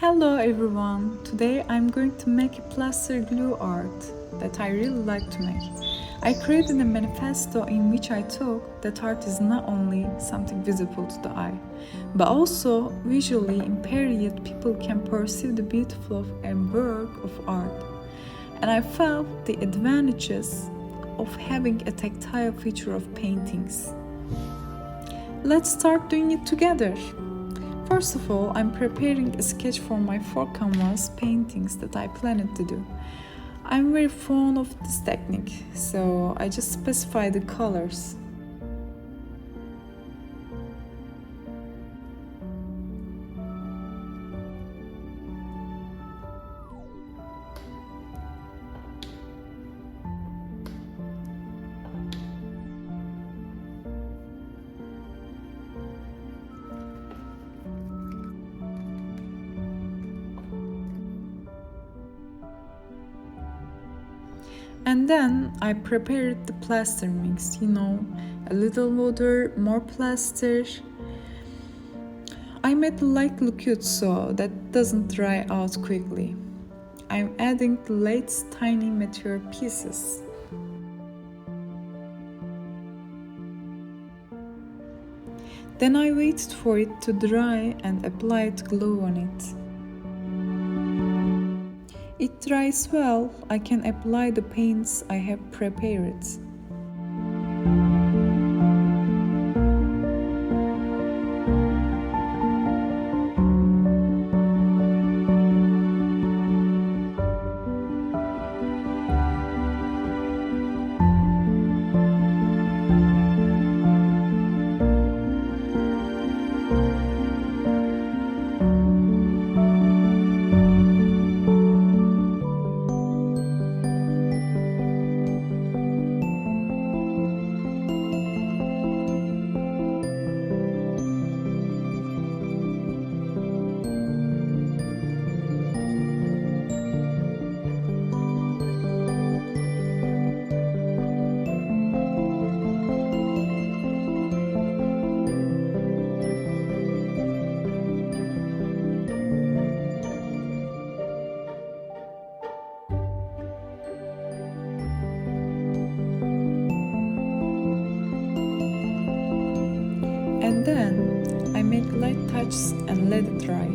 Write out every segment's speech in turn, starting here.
Hello everyone! Today I'm going to make a plaster glue art that I really like to make. I created a manifesto in which I talk that art is not only something visible to the eye, but also visually impaired yet people can perceive the beauty of a work of art. And I felt the advantages of having a tactile feature of paintings. Let's start doing it together. First of all, I'm preparing a sketch for my 4 canvas paintings that I planned to do. I'm very fond of this technique, so I just specify the colors. And then I prepared the plaster mix, a little water, more plaster. I made the light liquid so that doesn't dry out quickly. I'm adding the latest tiny material pieces. Then I waited for it to dry and applied glue on it. It dries well, I can apply the paints I have prepared. And then I make light touches and let it dry.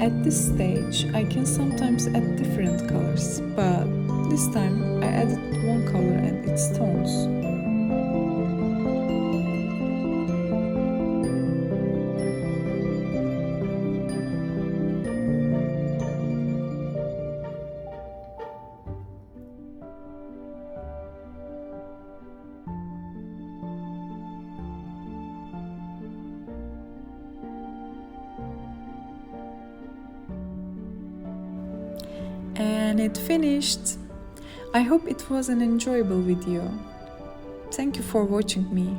At this stage, I can sometimes add different colors, but this time I added one color and its tones. And it finished. I hope it was an enjoyable video. Thank you for watching me.